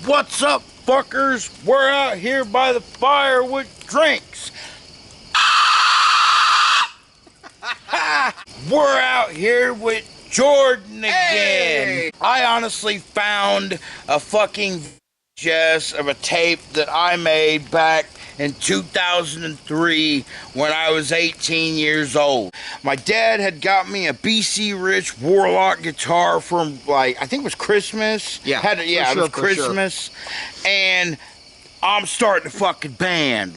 What's up, fuckers? We're out here by the fire with drinks. We're out here with Jordan again. Hey! I honestly found a fucking VHS of a tape that I made back in 2003 when I was 18 years old. My dad had got me a BC Rich Warlock guitar from, like, I think it was Christmas. Yeah, it was Christmas. Sure. And I'm starting a fucking band.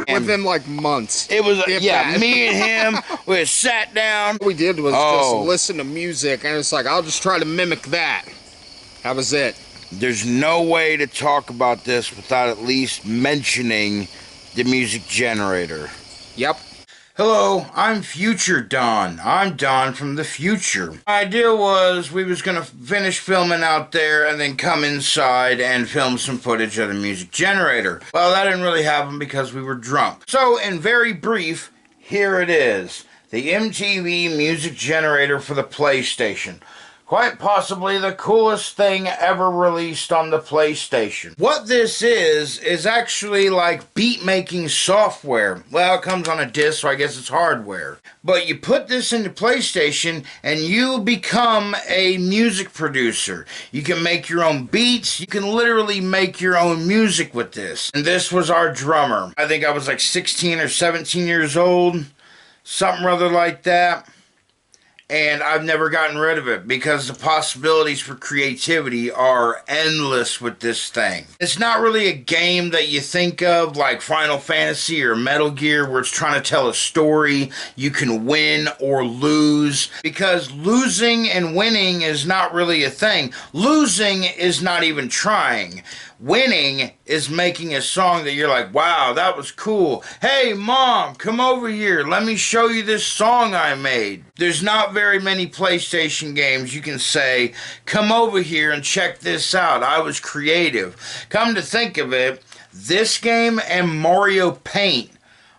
Within like months. It was, me and him, we had sat down. What we did was just listen to music, and it's like, I'll just try to mimic that. That was it. There's no way to talk about this without at least mentioning the music generator. Yep. Hello, I'm Future Don. I'm Don from the future. My idea was we was gonna finish filming out there and then come inside and film some footage of the music generator. Well, that didn't really happen because we were drunk. So, in very brief, here it is. The MTV music generator for the PlayStation. Quite possibly the coolest thing ever released on the PlayStation. What this is actually like beat-making software. Well, it comes on a disc, so I guess it's hardware. But you put this into PlayStation, and you become a music producer. You can make your own beats. You can literally make your own music with this. And this was our drummer. I think I was like 16 or 17 years old. Something rather like that. And I've never gotten rid of it because the possibilities for creativity are endless with this thing. It's not really a game that you think of like Final Fantasy or Metal Gear where it's trying to tell a story. You can win or lose because losing and winning is not really a thing. Losing is not even trying. Winning is making a song that you're like, wow, that was cool. Hey, Mom, come over here. Let me show you this song I made. There's not very many PlayStation games you can say, come over here and check this out. I was creative. Come to think of it, this game and Mario Paint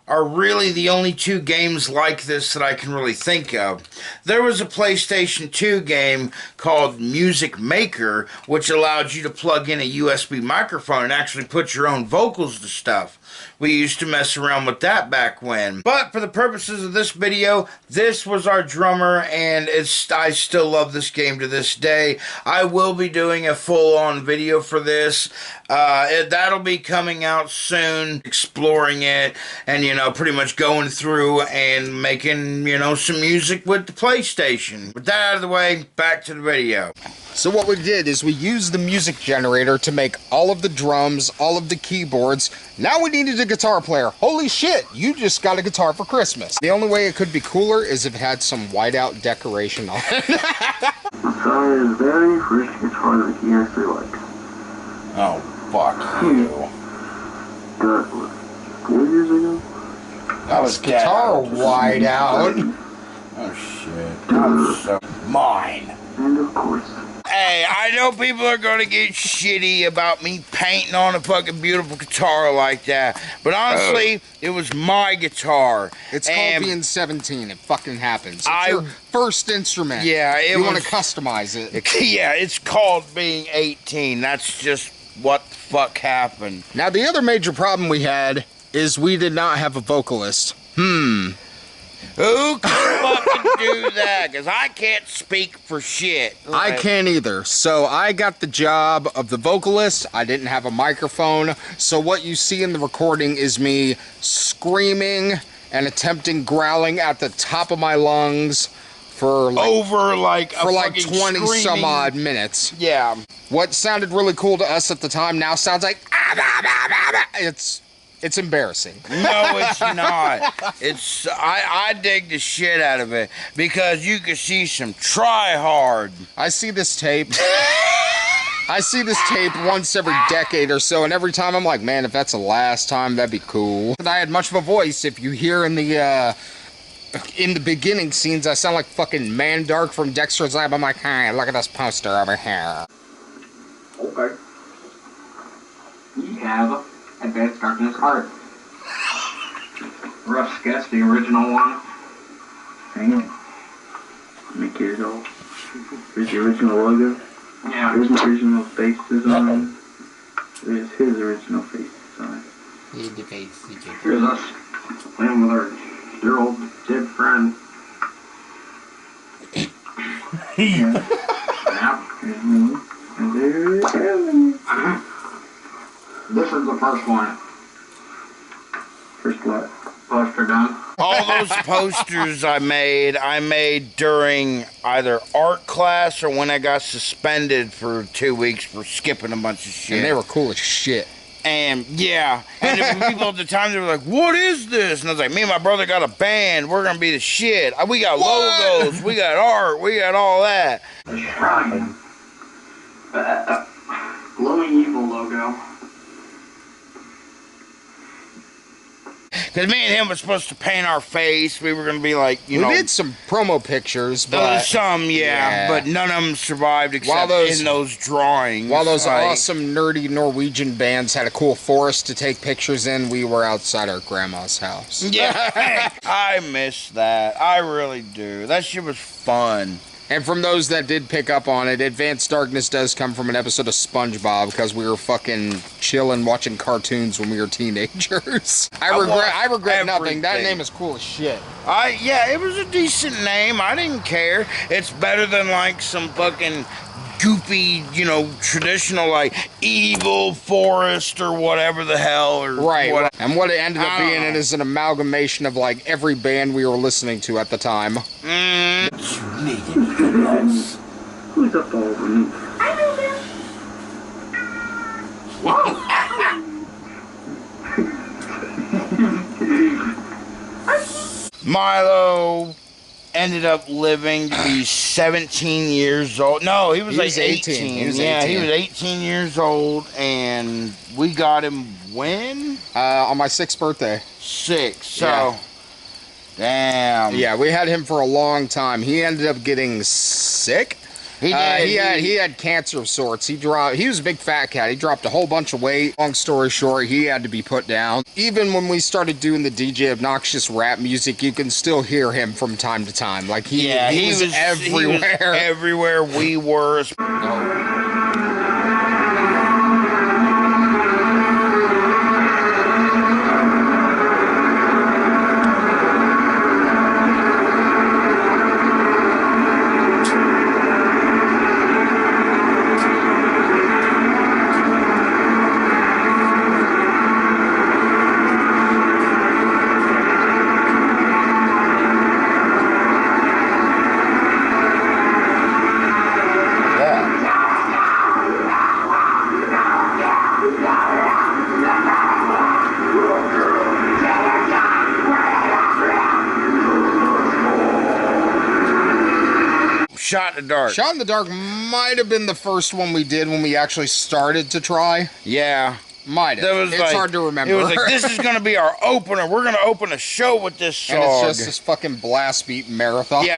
are really the only two games like this that I can really think of. There was a PlayStation 2 game called Music Maker, which allowed you to plug in a USB microphone and actually put your own vocals to stuff. We used to mess around with that back when. But for the purposes of this video, this was our drummer, and I still love this game to this day. I will be doing a full-on video for this. That'll be coming out soon, exploring it, and, you know, pretty much going through and making, you know, some music with the PlayStation. With that out of the way, back to the video. So what we did is we used the music generator to make all of the drums, all of the keyboards. Now we needed a guitar player. Holy shit, you just got a guitar for Christmas. The only way it could be cooler is if it had some whiteout decoration on it. Sorry, his very first guitar that he actually likes. Oh, fuck you. Got, what, 4 years ago? That was guitar whiteout. Oh, shit. I'm so... Mine. And of course... Hey, I know people are going to get shitty about me painting on a fucking beautiful guitar like that, but honestly, it was my guitar. It's called being 17. It fucking happens. It's your first instrument. Yeah, you want to customize it. Yeah, it's called being 18. That's just what the fuck happened. Now, the other major problem we had is we did not have a vocalist. Who can fucking do that? Because I can't speak for shit. I can't either. So I got the job of the vocalist. I didn't have a microphone. So what you see in the recording is me screaming and attempting growling at the top of my lungs for like, for like 20 some odd minutes. Yeah. What sounded really cool to us at the time now sounds like it's embarrassing. No, it's not. It's I dig the shit out of it because you can see some try hard. I see this tape I see this tape once every decade or so, and every time I'm like, man, if that's the last time, that'd be cool. And I had much of a voice. If you hear in the beginning scenes, I sound like fucking Mandark from Dexter's Lab. I'm like, hey, look at this poster over here. Okay. We have Advanced Darkness art. Rough sketch, the original one. Hang on. Make yours all. Here's the original logo. Yeah. There's my original face design. There's his original face design. Here's us playing with our dear old dead friend. Yeah. Yeah. And there it is. This is the first one. First what? Poster done. All those posters I made during either art class or when I got suspended for 2 weeks for skipping a bunch of shit. And they were cool as shit. And yeah, and the people at the time, they were like, what is this? And I was like, me and my brother got a band. We're going to be the shit. We got logos. We got art. We got all that. The shrine. Glowing evil logo. Because me and him were supposed to paint our face. We were going to be like, you know. We did some promo pictures, There was but some, yeah, but none of them survived except in those drawings. while those like, awesome nerdy Norwegian bands had a cool forest to take pictures in, we were outside our grandma's house. Yeah, I miss that. I really do. That shit was fun. And from those that did pick up on it, Advanced Darkness does come from an episode of SpongeBob because we were fucking chilling watching cartoons when we were teenagers. I regret nothing. That name is cool as shit. Yeah, it was a decent name. I didn't care. It's better than like some fucking goopy, you know, traditional like evil forest or whatever the hell or Right. What, And what it ended up being is an amalgamation of like every band we were listening to at the time. Who's up all over me? Milo ended up living to be 17 years old. No, he was like 18. He was 18. 18. He was 18 years old, and we got him when? On my 6th birthday. 6. So, Yeah. damn. Yeah, we had him for a long time. He ended up getting sick. He did. He had cancer of sorts. He was a big fat cat. He dropped a whole bunch of weight. Long story short, he had to be put down. Even when we started doing the DJ obnoxious rap music, you can still hear him from time to time. Like he was everywhere. He was everywhere we were. Shot in the Dark. Shot in the Dark might have been the first one we did when we actually started to try. Yeah. Might have. It's hard to remember. It was like, this is going to be our opener. We're going to open a show with this song. And it's just this fucking blast beat marathon. Yeah.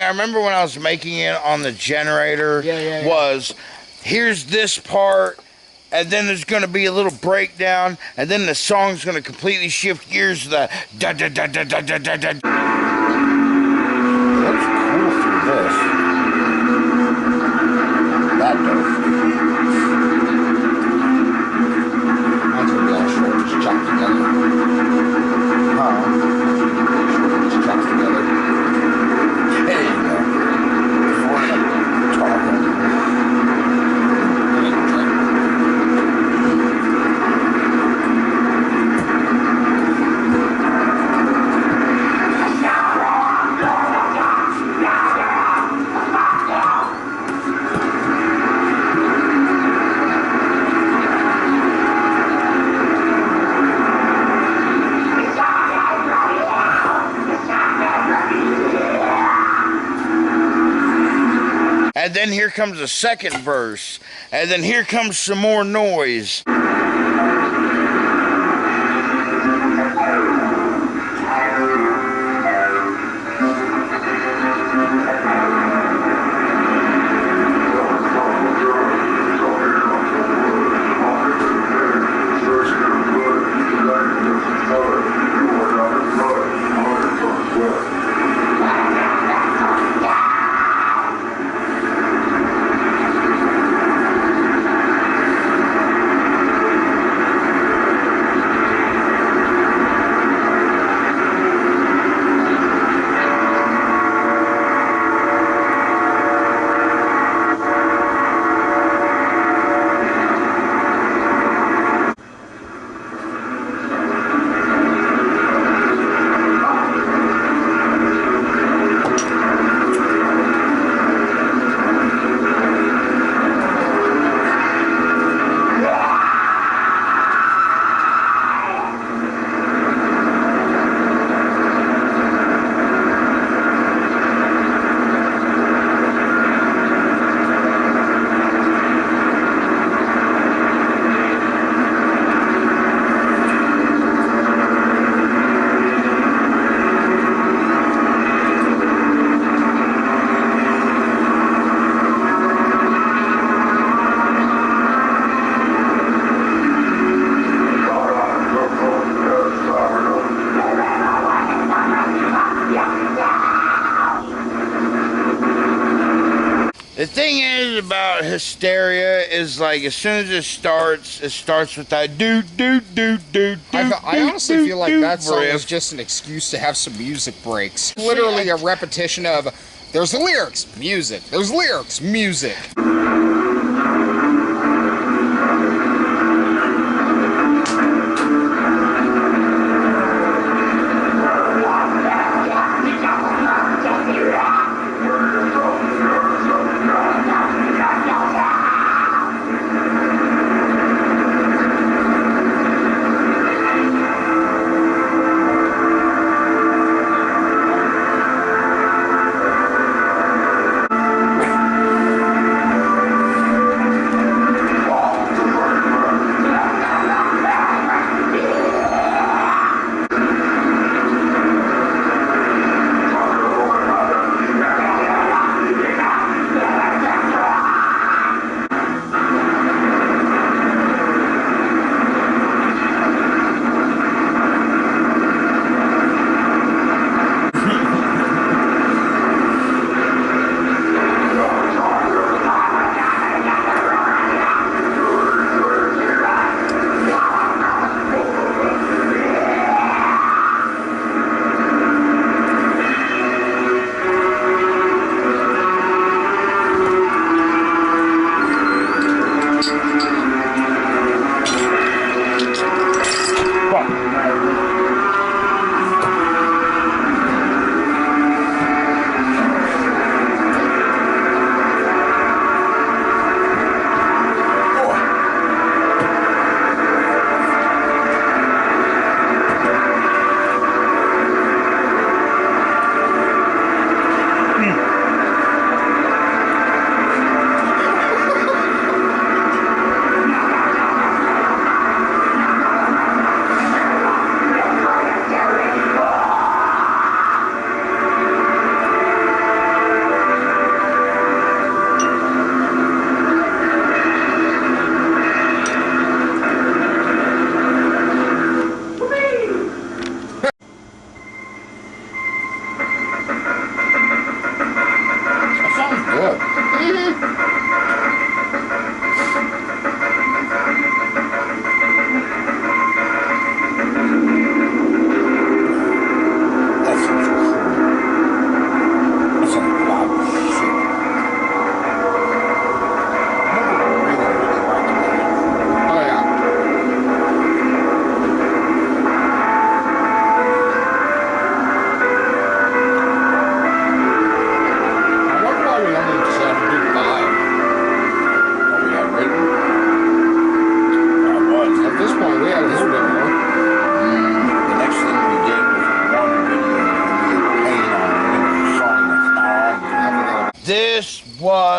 I remember when I was making it on the generator, was here's this part, and then there's going to be a little breakdown, and then the song's going to completely shift gears to the da da da da da da da da. That's cool through this. That does. Mine's gonna be all short, just chopped together. Short, just chopped together. There you go. Before I talk. and then here comes a second verse, and then here comes some more noise. The thing is about Hysteria is like as soon as it starts with that do. I honestly feel like that song riff. was just an excuse to have some music breaks. Literally a repetition of, there's the lyrics, music, there's lyrics, music.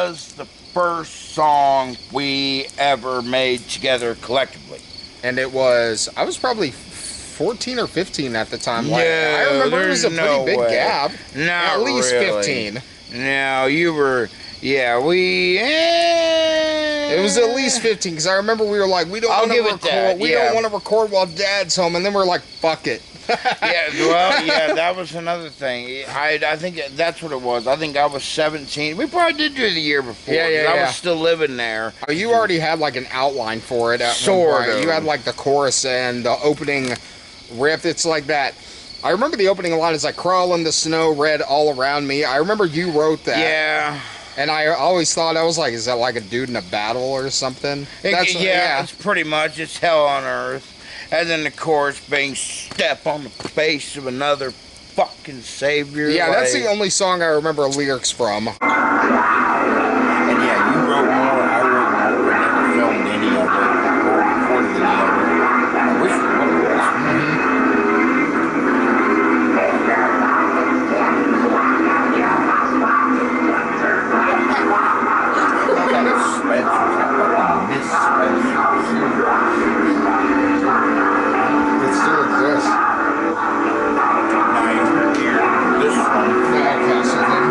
was the first song we ever made together collectively. And it was, I was probably 14 or 15 at the time. No, I remember it was a pretty no big way. gap. Not At least really. 15. No, you were. Yeah, we. It was at least 15 because I remember we were like, we don't I'll want to give it record. that, We yeah. don't want to record while Dad's home, and then we're like, fuck it. Yeah, well, yeah, that was another thing. I think that's what it was. I think I was 17. We probably did do the year before. Yeah, yeah, 'cause I yeah. was still living there. Oh, you already had like an outline for it at one Sort point. of. You had like the chorus and the opening riff. It's like that. I remember the opening line is like, crawl in the snow, red all around me. I remember you wrote that. Yeah. And I always thought, I was like, is that like a dude in a battle or something? Yeah, it's pretty much, it's hell on earth. And then the chorus being step on the face of another fucking savior. Yeah, that's like- the only song I remember lyrics from. And yeah, you wrote more, I wrote more. We never filmed any of it or recorded any of it. I wish we would have. Miss It still exists. Now you hear this one. Okay, so then...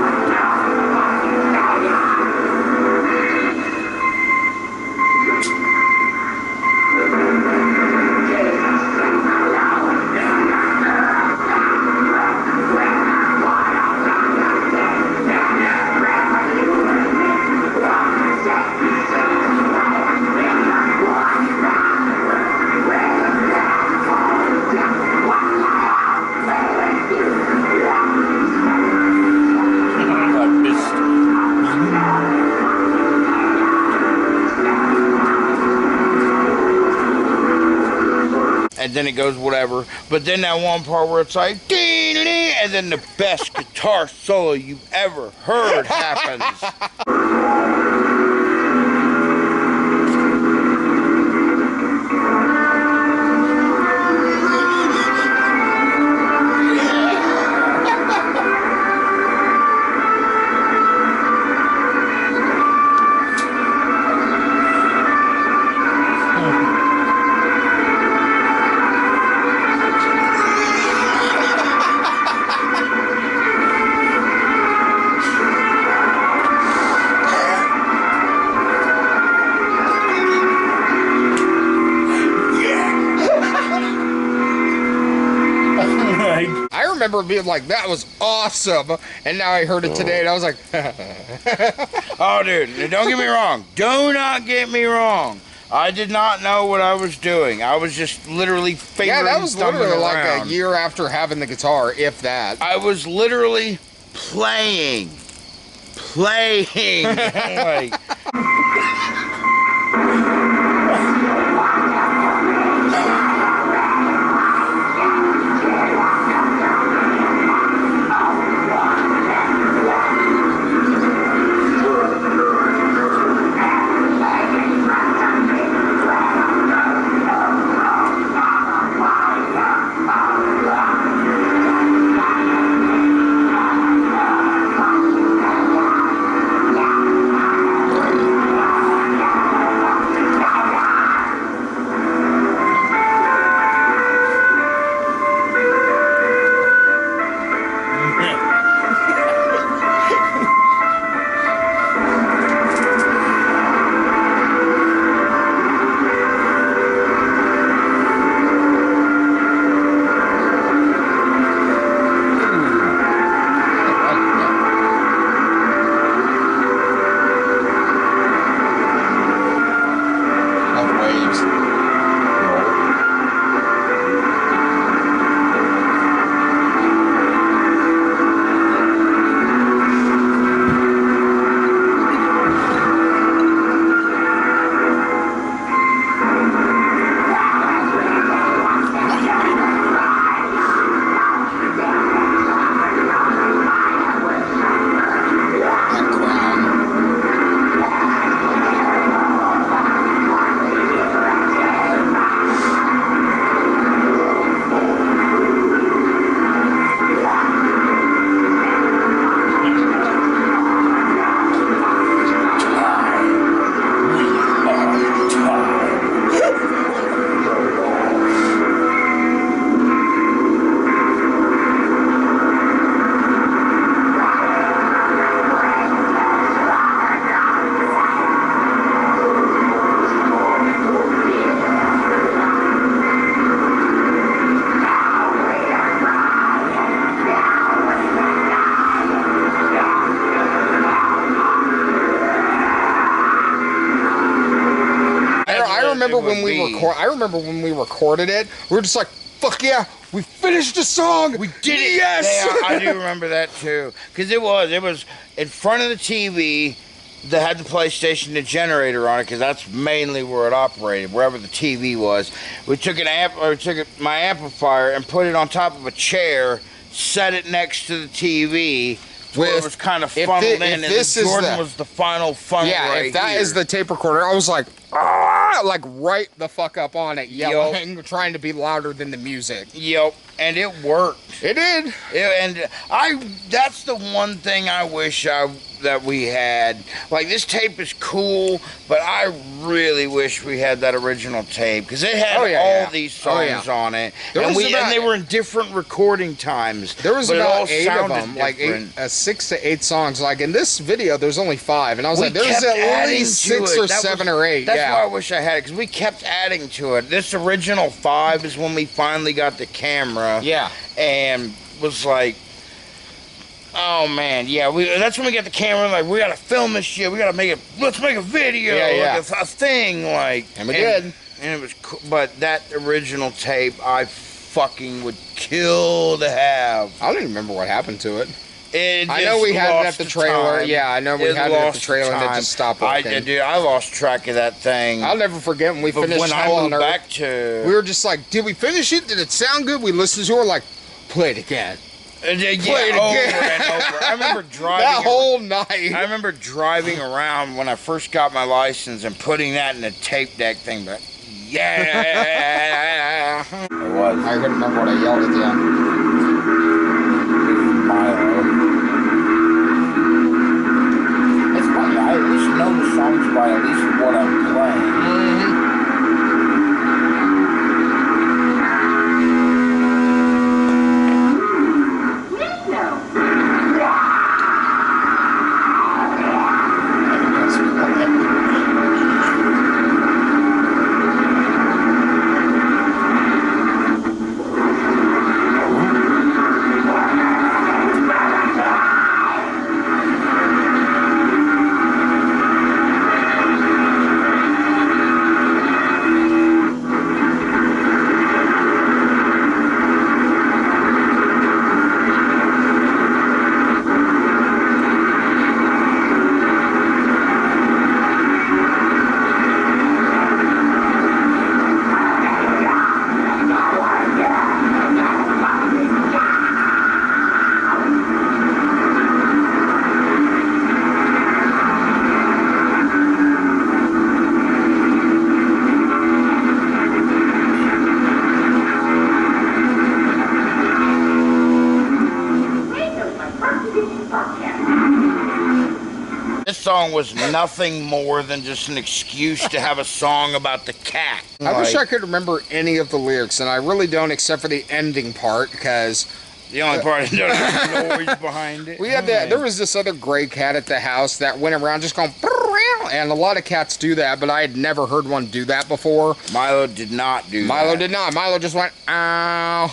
I missed it. And then it goes whatever. But then that one part where it's like, dee-dee-dee, and then the best guitar solo you've ever heard happens. I remember being like, that was awesome. And now I heard it today and I was like, Oh, dude, don't get me wrong. Do not get me wrong. I did not know what I was doing. I was just literally fingering, yeah, that was literally stumbling like around. a year after having the guitar, if that. I was literally playing. Like, remember would when be. I remember when we recorded it. We were just like, "Fuck yeah, we finished the song. We did it. Yes." Yeah, I do remember that too. Because it was in front of the TV that had the PlayStation, the generator on it, because that's mainly where it operated, wherever the TV was. We took my amplifier and put it on top of a chair, set it next to the TV, where it was kind of funneled in, and Jordan was the final funnel. Yeah, right if that here. is the tape recorder, I was like, like right the fuck up on it, yelling, trying to be louder than the music. Yep, and it worked. It did. That's the one thing I wish that we had. Like, this tape is cool, but I really wish we had that original tape, because it had all these songs on it, and they were in different recording times. There was about 8 of them, different. like 6 to 8 songs. Like in this video, there's only 5, and I was like, there's at least 6 or 7 or 8. That's why I wish I had it, because we kept adding to it. This original 5 is when we finally got the camera. Yeah. And was like, oh man, yeah, that's when we got the camera, like, we gotta film this shit, let's make a video, a thing, like. And we did. And it was cool, but that original tape, I fucking would kill to have. I don't even remember what happened to it. I know we had it at the trailer. Yeah, I know we had it at the trailer and it just stopped working. I lost track of that thing. I'll never forget when we finished Hell on Earth. We were just like, did we finish it? Did it sound good? We listened to it, like, play it again. Play it again. Over and over. I remember driving that whole night. I remember driving around when I first got my license and putting that in the tape deck thing, but yeah. It was. I couldn't remember what I yelled at you. It's funny, I at least know the songs by at least what I'm playing. Song was nothing more than just an excuse to have a song about the cat. I wish I could remember any of the lyrics, and I really don't, except for the ending part, because the only part that doesn't have noise behind it. We had there was this other gray cat at the house that went around just going, and a lot of cats do that, but I had never heard one do that before. Milo did not do that. Milo did not. Milo just went, ow.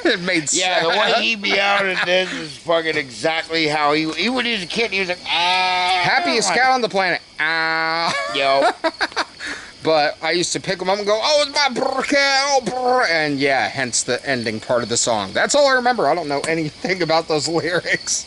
It made sense. Yeah, the way he meowed at this is fucking exactly how he would as a kid. He was like, ah. Happiest cat on the planet. Ow. Yo. But I used to pick him up and go, oh, it's my brr cat. Oh, brr. And yeah, hence the ending part of the song. That's all I remember. I don't know anything about those lyrics.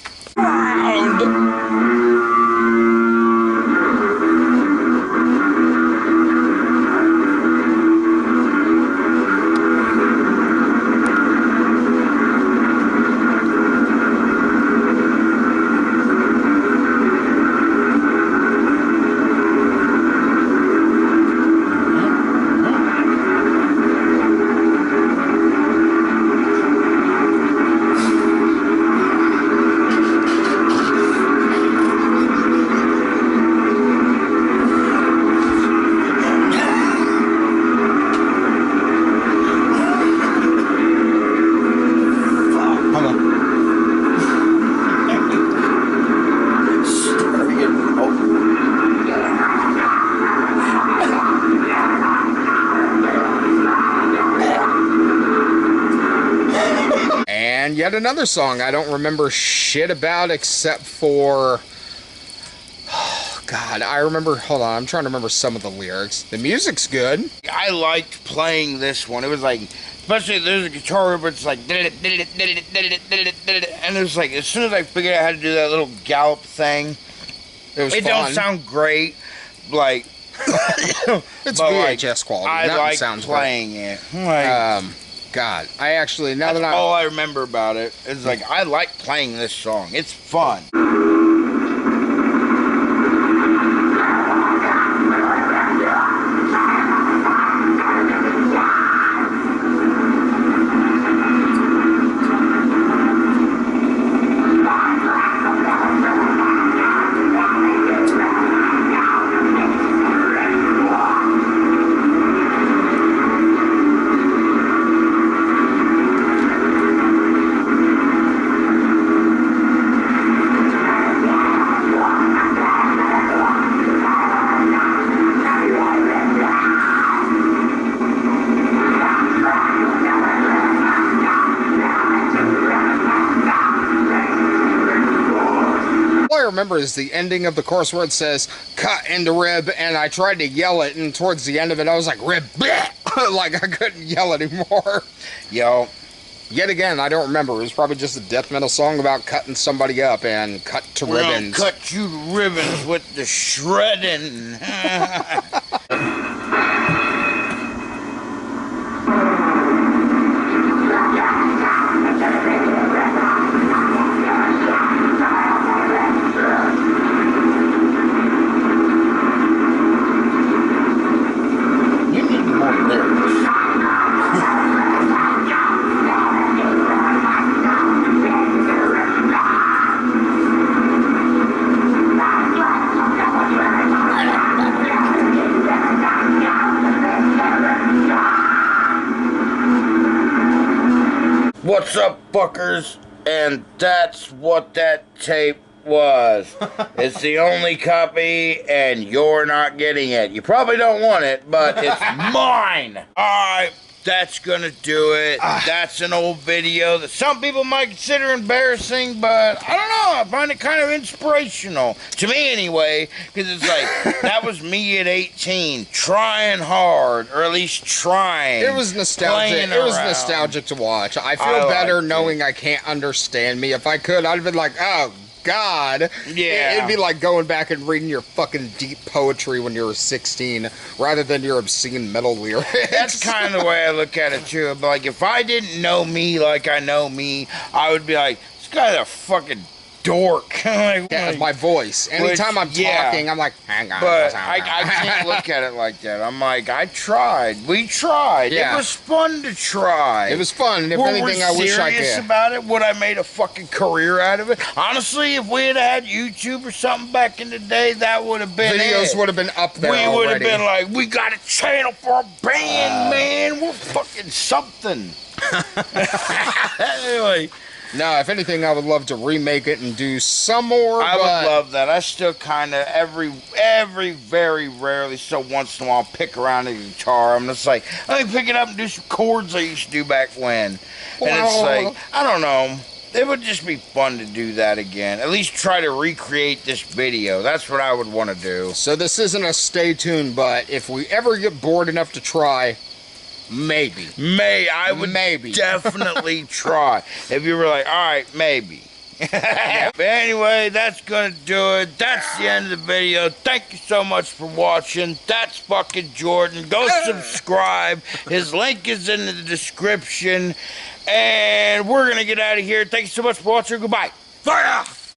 Yet another song I don't remember shit about except for, oh God, I remember, hold on, I'm trying to remember some of the lyrics. The music's good. I liked playing this one. It was like, especially there's a guitar but it's like, and it was like, as soon as I figured out how to do that little gallop thing, It don't sound great, like, it's VHS quality. I like playing it. Like, God, I actually, now that all I remember about it is like, I like playing this song. It's fun. I remember is the ending of the chorus where it says cut into rib, and I tried to yell it, and towards the end of it I was like rib bleh! Like I couldn't yell anymore. Yo, yet again, I don't remember. It was probably just a death metal song about cutting somebody up and cut to ribbons. Cut you to ribbons with the shredding. You need more lyrics. What's up, fuckers? And that's what that tape was. It's the only copy, and you're not getting it. You probably don't want it, but it's mine. Alright, that's gonna do it. That's an old video that some people might consider embarrassing, but I don't know. I find it kind of inspirational. To me, anyway, because it's like, that was me at 18, trying hard, or at least trying. It was nostalgic. It was nostalgic to watch. I feel better knowing I can't understand me. If I could, I'd have been like, oh, God. Yeah. It'd be like going back and reading your fucking deep poetry when you were 16 rather than your obscene metal lyrics. That's kind of the way I look at it, too. But, like, if I didn't know me like I know me, I would be like, this guy's a fucking dork. Yeah, my voice. Anytime I'm talking, I'm like, hang on. But I can't look at it like that. I'm like, I tried. We tried. Yeah. It was fun to try. It was fun. If anything, I wish I could. Serious about it? Would I made a fucking career out of it? Honestly, if we had YouTube or something back in the day, that would have been Videos it. would have been up there We would have already. been like, we got a channel for a band, man. We're fucking something. Anyway. No, if anything, I would love to remake it and do some more. I would love that. I still kind of every very rarely, so once in a while, pick around the guitar. I'm just like, let me pick it up and do some chords I used to do back when. And it's like, I don't know. It would just be fun to do that again. At least try to recreate this video. That's what I would want to do. So this isn't a stay tuned, but if we ever get bored enough to try, maybe. I would definitely try. If you were like, all right, maybe. But anyway, that's gonna do it. That's the end of the video. Thank you so much for watching. That's fucking Jordan. Go subscribe. His link is in the description. And we're gonna get out of here. Thank you so much for watching. Goodbye. Fire!